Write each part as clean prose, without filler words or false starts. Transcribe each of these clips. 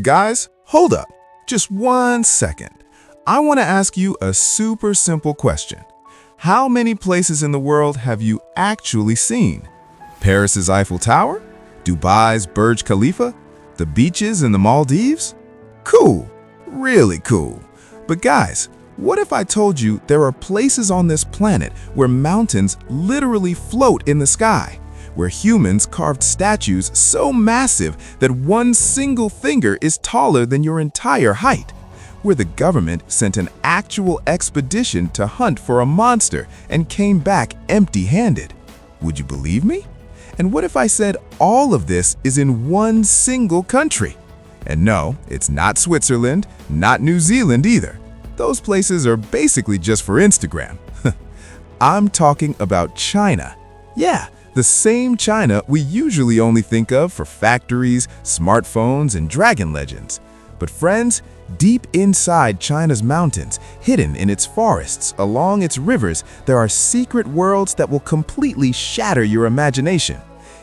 Guys, hold up. Just 1 second. I want to ask you a super simple question. How many places in the world have you actually seen? Paris's Eiffel Tower? Dubai's Burj Khalifa? The beaches in the Maldives? Cool. Really cool. But guys, what if I told you there are places on this planet where mountains literally float in the sky, where humans carved statues so massive that one single finger is taller than your entire height, where the government sent an actual expedition to hunt for a monster and came back empty-handed? Would you believe me? And what if I said all of this is in one single country? And no, it's not Switzerland, not New Zealand either. Those places are basically just for Instagram. I'm talking about China. Yeah, the same China we usually only think of for factories, smartphones, and dragon legends. But friends, deep inside China's mountains, hidden in its forests, along its rivers, there are secret worlds that will completely shatter your imagination.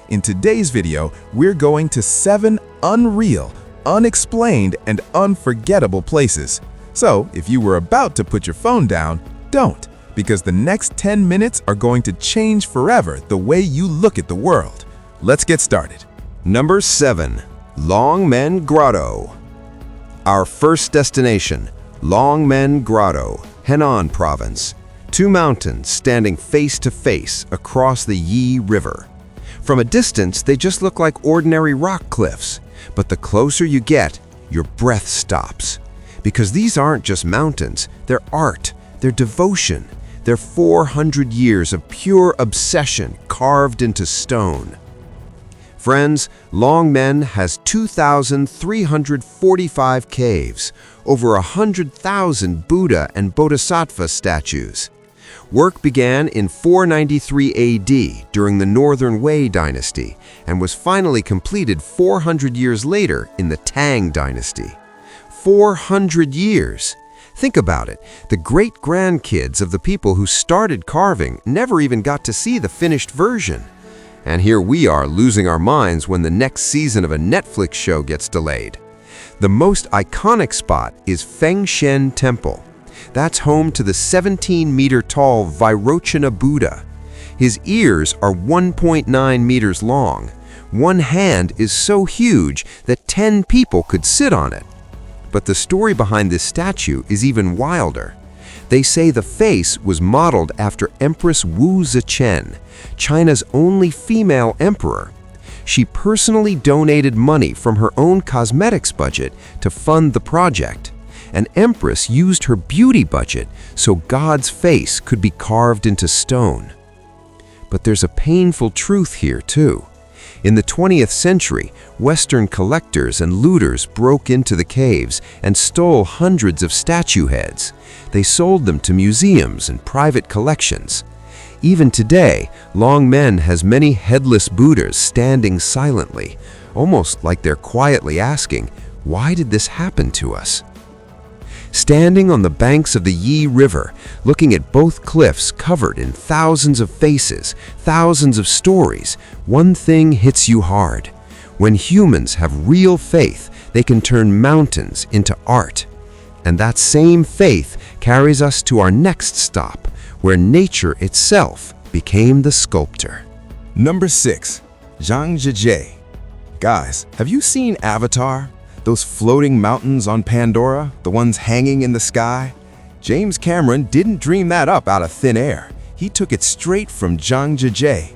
In today's video, we're going to 7 unreal, unexplained, and unforgettable places. So, if you were about to put your phone down, don't, because the next 10 minutes are going to change forever the way you look at the world. Let's get started. Number 7. Longmen Grotto. Our first destination, Longmen Grotto, Henan Province. 2 mountains standing face to face across the Yi River. From a distance, they just look like ordinary rock cliffs, but the closer you get, your breath stops. Because these aren't just mountains, they're art, they're devotion, they're 400 years of pure obsession carved into stone. Friends, Longmen has 2,345 caves, over 100,000 Buddha and Bodhisattva statues. Work began in 493 AD during the Northern Wei dynasty and was finally completed 400 years later in the Tang dynasty. 400 years! Think about it. The great-grandkids of the people who started carving never even got to see the finished version. And here we are losing our minds when the next season of a Netflix show gets delayed. The most iconic spot is Fengshen Temple. That's home to the 17-meter-tall Vairochana Buddha. His ears are 1.9 meters long. One hand is so huge that 10 people could sit on it. But the story behind this statue is even wilder. They say the face was modeled after Empress Wu Zetian, China's only female emperor. She personally donated money from her own cosmetics budget to fund the project. An empress used her beauty budget so God's face could be carved into stone. But there's a painful truth here too. In the 20th century, Western collectors and looters broke into the caves and stole hundreds of statue heads. They sold them to museums and private collections. Even today, Longmen has many headless Buddhas standing silently, almost like they're quietly asking, "Why did this happen to us?" Standing on the banks of the Yi River, looking at both cliffs covered in thousands of faces, thousands of stories, one thing hits you hard. When humans have real faith, they can turn mountains into art. And that same faith carries us to our next stop, where nature itself became the sculptor. Number 6. Zhangjiajie. Guys, have you seen Avatar? Those floating mountains on Pandora, the ones hanging in the sky? James Cameron didn't dream that up out of thin air. He took it straight from Zhangjiajie.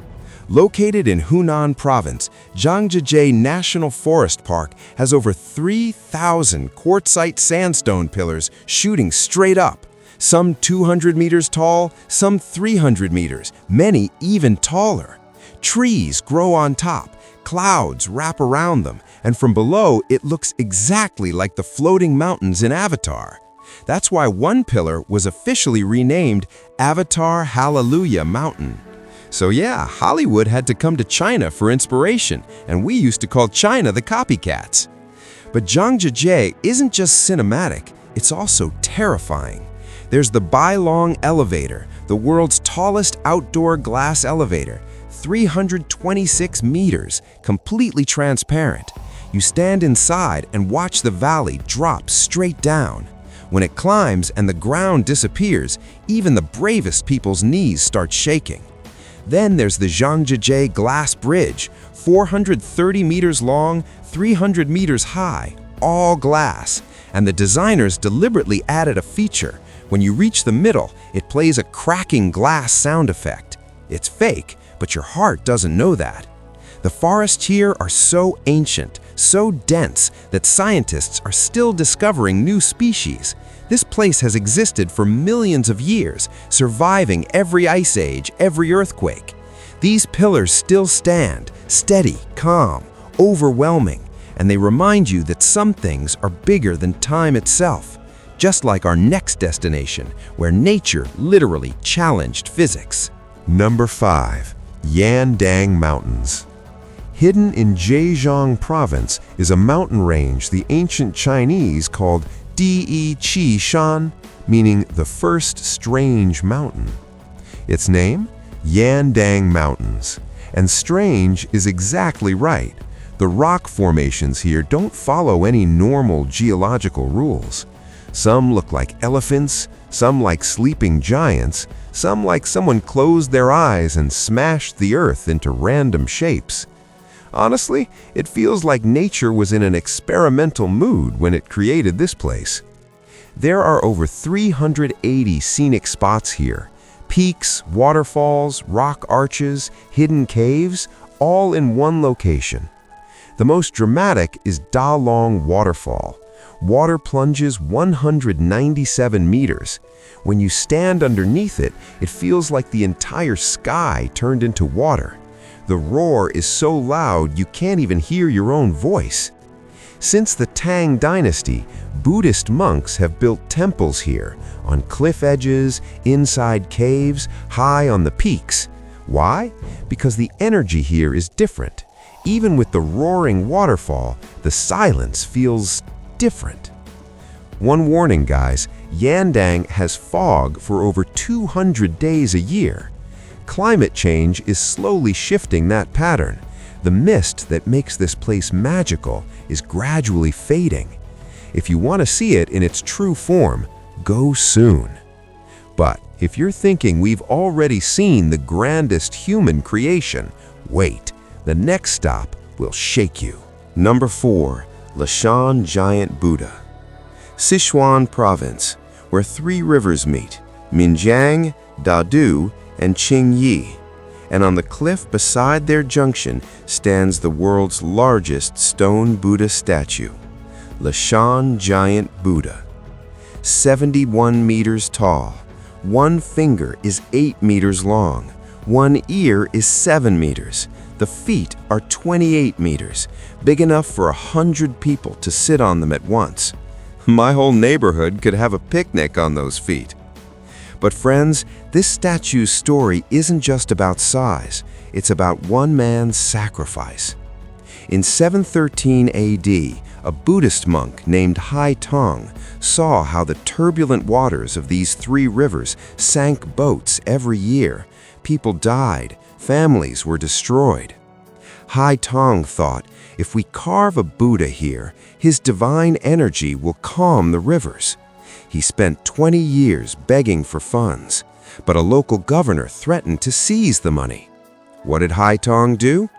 Located in Hunan Province, Zhangjiajie National Forest Park has over 3,000 quartzite sandstone pillars shooting straight up. Some 200 meters tall, some 300 meters, many even taller. Trees grow on top, clouds wrap around them, and from below it looks exactly like the floating mountains in Avatar. That's why one pillar was officially renamed Avatar Hallelujah Mountain. So yeah, Hollywood had to come to China for inspiration, and we used to call China the copycats. But Zhangjiajie isn't just cinematic, it's also terrifying. There's the Bailong Elevator, the world's tallest outdoor glass elevator, 326 meters, completely transparent. You stand inside and watch the valley drop straight down. When it climbs and the ground disappears, even the bravest people's knees start shaking. Then there's the Zhangjiajie glass bridge, 430 meters long, 300 meters high, all glass. And the designers deliberately added a feature. When you reach the middle, it plays a cracking glass sound effect. It's fake, but your heart doesn't know that. The forests here are so ancient, so dense, that scientists are still discovering new species. This place has existed for millions of years, surviving every ice age, every earthquake. These pillars still stand, steady, calm, overwhelming, and they remind you that some things are bigger than time itself, just like our next destination, where nature literally challenged physics. Number 5. Yandang Mountains. Hidden in Zhejiang Province is a mountain range the ancient Chinese called Di Qi Shan, meaning the first strange mountain. Its name? Yandang Mountains. And strange is exactly right. The rock formations here don't follow any normal geological rules. Some look like elephants, some like sleeping giants, some like someone closed their eyes and smashed the earth into random shapes. Honestly, it feels like nature was in an experimental mood when it created this place. There are over 380 scenic spots here. Peaks, waterfalls, rock arches, hidden caves, all in one location. The most dramatic is Da Long Waterfall. Water plunges 197 meters. When you stand underneath it, it feels like the entire sky turned into water. The roar is so loud you can't even hear your own voice. Since the Tang Dynasty, Buddhist monks have built temples here, on cliff edges, inside caves, high on the peaks. Why? Because the energy here is different. Even with the roaring waterfall, the silence feels different. One warning, guys, Yandang has fog for over 200 days a year. Climate change is slowly shifting that pattern. The mist that makes this place magical is gradually fading. If you want to see it in its true form, go soon. But if you're thinking we've already seen the grandest human creation, wait, the next stop will shake you. Number 4. Leshan Giant Buddha. Sichuan Province, where 3 rivers meet, Minjiang, Dadu, and Qingyi, and on the cliff beside their junction stands the world's largest stone Buddha statue, Leshan Giant Buddha. 71 meters tall, one finger is 8 meters long, one ear is 7 meters, the feet are 28 meters, big enough for 100 people to sit on them at once. My whole neighborhood could have a picnic on those feet. But friends, this statue's story isn't just about size, it's about one man's sacrifice. In 713 AD, a Buddhist monk named Hai Tong saw how the turbulent waters of these 3 rivers sank boats every year. People died, families were destroyed. Hai Tong thought, if we carve a Buddha here, his divine energy will calm the rivers. He spent 20 years begging for funds, but a local governor threatened to seize the money. What did Hai Tong do?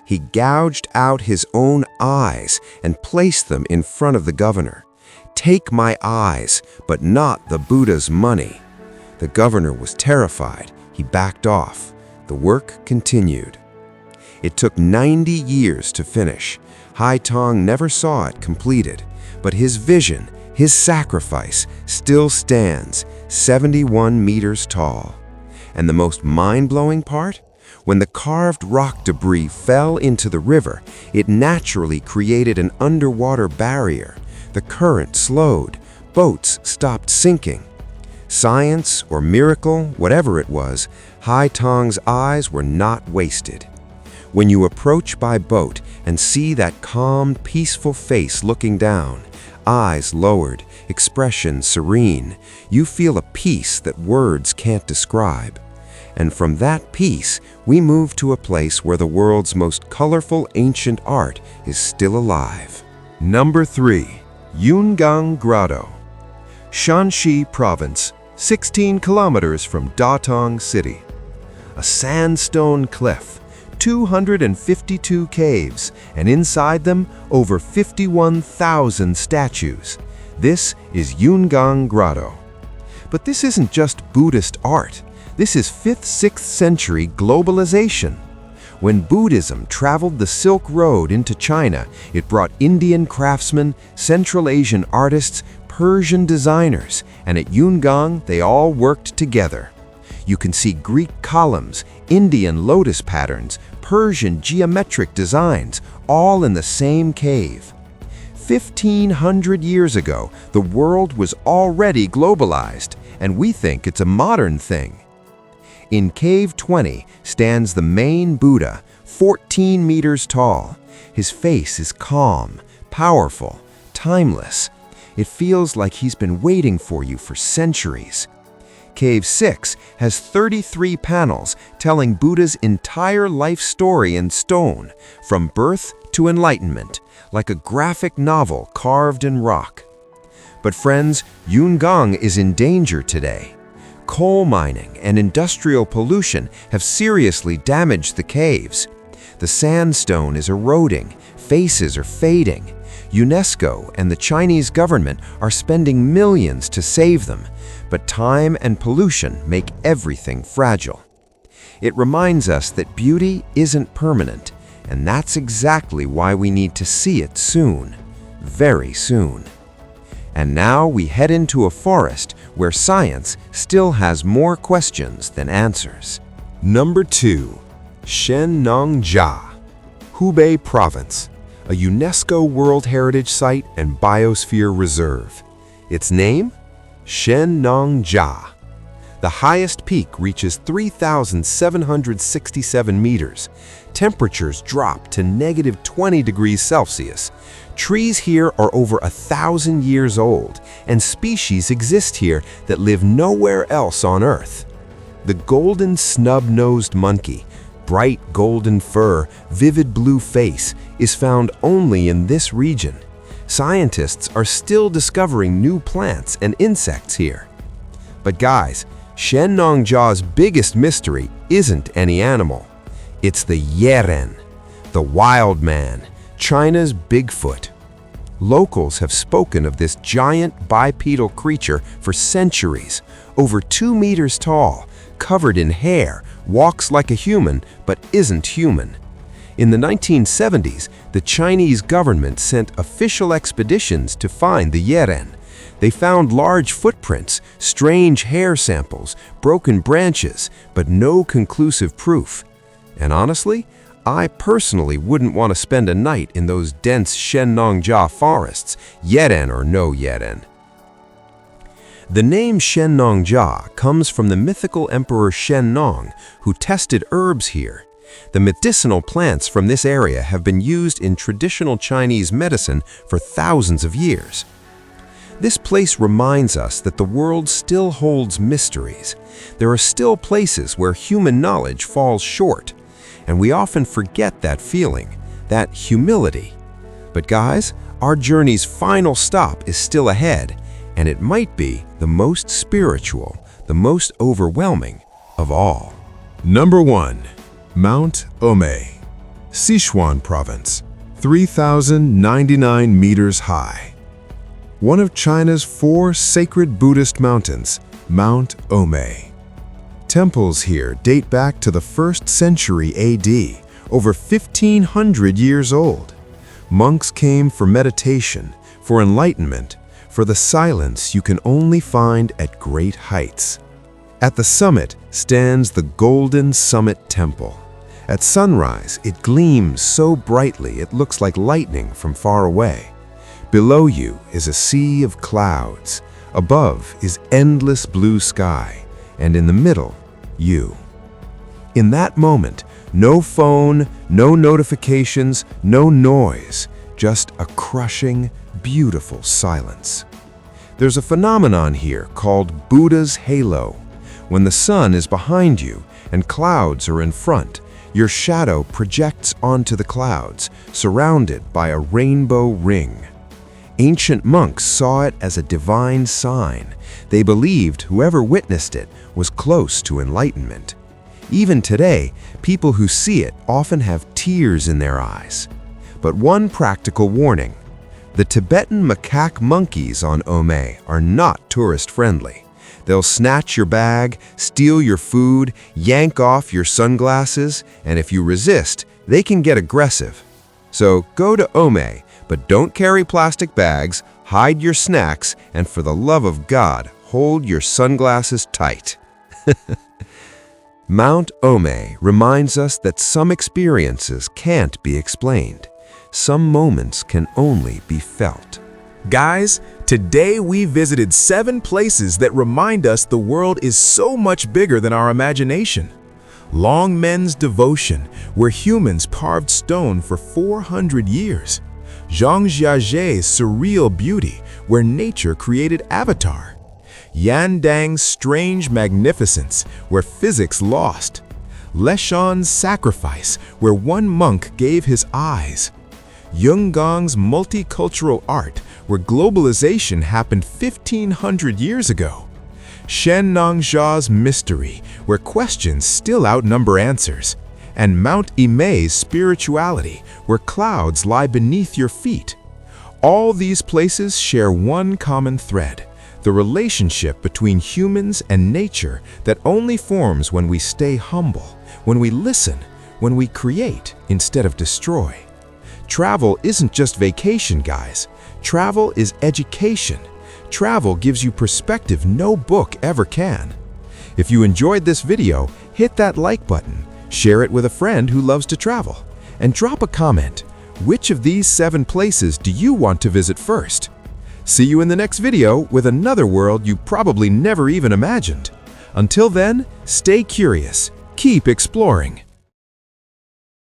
He gouged out his own eyes and placed them in front of the governor. "Take my eyes, but not the Buddha's money." The governor was terrified. He backed off. The work continued. It took 90 years to finish. Hai Tong never saw it completed, but his vision, his sacrifice, still stands, 71 meters tall. And the most mind-blowing part? When the carved rock debris fell into the river, it naturally created an underwater barrier. The current slowed, boats stopped sinking. Science or miracle, whatever it was, Hai Tong's eyes were not wasted. When you approach by boat and see that calm, peaceful face looking down, eyes lowered, expression serene, you feel a peace that words can't describe. And from that peace, we move to a place where the world's most colorful ancient art is still alive. Number 3. Longmen Grotto. Shanxi Province, 16 kilometers from Datong City. A sandstone cliff, 252 caves, and inside them, over 51,000 statues. This is Longmen Grotto. But this isn't just Buddhist art. This is 5th-6th century globalization. When Buddhism traveled the Silk Road into China, it brought Indian craftsmen, Central Asian artists, Persian designers, and at Longmen they all worked together. You can see Greek columns, Indian lotus patterns, Persian geometric designs, all in the same cave. 1,500 years ago, the world was already globalized, and we think it's a modern thing. In Cave 20 stands the main Buddha, 14 meters tall. His face is calm, powerful, timeless. It feels like he's been waiting for you for centuries. Cave 6 has 33 panels telling Buddha's entire life story in stone, from birth to enlightenment, like a graphic novel carved in rock. But friends, Longmen is in danger today. Coal mining and industrial pollution have seriously damaged the caves. The sandstone is eroding, faces are fading. UNESCO and the Chinese government are spending millions to save them, but time and pollution make everything fragile. It reminds us that beauty isn't permanent, and that's exactly why we need to see it soon, very soon. And now we head into a forest where science still has more questions than answers. Number 2. Shennongjia, Hubei Province, a UNESCO World Heritage Site and Biosphere Reserve. Its name? Shennongjia. The highest peak reaches 3,767 meters. Temperatures drop to -20 degrees Celsius. Trees here are over 1,000 years old, and species exist here that live nowhere else on Earth. The golden snub-nosed monkey, bright golden fur, vivid blue face, is found only in this region. Scientists are still discovering new plants and insects here. But guys, Shennongjia's biggest mystery isn't any animal. It's the Yeren, the wild man, China's Bigfoot. Locals have spoken of this giant bipedal creature for centuries, over 2 meters tall, covered in hair, walks like a human but isn't human. In the 1970s, the Chinese government sent official expeditions to find the Yeren. They found large footprints, strange hair samples, broken branches, but no conclusive proof. And honestly, I personally wouldn't want to spend a night in those dense Shennongjia forests, Yeren or no Yeren. The name Shennongjia comes from the mythical Emperor Shennong, who tested herbs here. The medicinal plants from this area have been used in traditional Chinese medicine for thousands of years. This place reminds us that the world still holds mysteries. There are still places where human knowledge falls short, and we often forget that feeling, that humility. But guys, our journey's final stop is still ahead, and it might be the most spiritual, the most overwhelming of all. Number 1. Mount Emei, Sichuan Province, 3,099 meters high. One of China's 4 sacred Buddhist mountains, Mount Emei. Temples here date back to the 1st century AD, over 1,500 years old. Monks came for meditation, for enlightenment, for the silence you can only find at great heights. At the summit stands the Golden Summit Temple. At sunrise, it gleams so brightly it looks like lightning from far away. Below you is a sea of clouds. Above is endless blue sky, and in the middle, you. In that moment, no phone, no notifications, no noise, just a crushing, beautiful silence. There's a phenomenon here called Buddha's halo. When the sun is behind you, and clouds are in front. Your shadow projects onto the clouds, surrounded by a rainbow ring. Ancient monks saw it as a divine sign. They believed whoever witnessed it was close to enlightenment. Even today, people who see it often have tears in their eyes. But one practical warning: the Tibetan macaque monkeys on Emei are not tourist-friendly. They'll snatch your bag, steal your food, yank off your sunglasses, and if you resist, they can get aggressive. So go to Emei, but don't carry plastic bags, hide your snacks, and for the love of God, hold your sunglasses tight. Mount Emei reminds us that some experiences can't be explained. Some moments can only be felt. Guys, today we visited 7 places that remind us the world is so much bigger than our imagination. Longmen's Devotion, where humans carved stone for 400 years. Zhangjiajie's Surreal Beauty, where nature created Avatar. Yandang's Strange Magnificence, where physics lost. Leshan's Sacrifice, where one monk gave his eyes. Yunggong's Multicultural Art, where globalization happened 1,500 years ago. Shennongjia's Mystery, where questions still outnumber answers. And Mount Emei's Spirituality, where clouds lie beneath your feet. All these places share one common thread: the relationship between humans and nature that only forms when we stay humble, when we listen, when we create instead of destroy. Travel isn't just vacation, guys. Travel is education. Travel gives you perspective no book ever can. If you enjoyed this video, hit that like button, share it with a friend who loves to travel, and drop a comment. Which of these 7 places do you want to visit first? See you in the next video with another world you probably never even imagined. Until then, stay curious, keep exploring.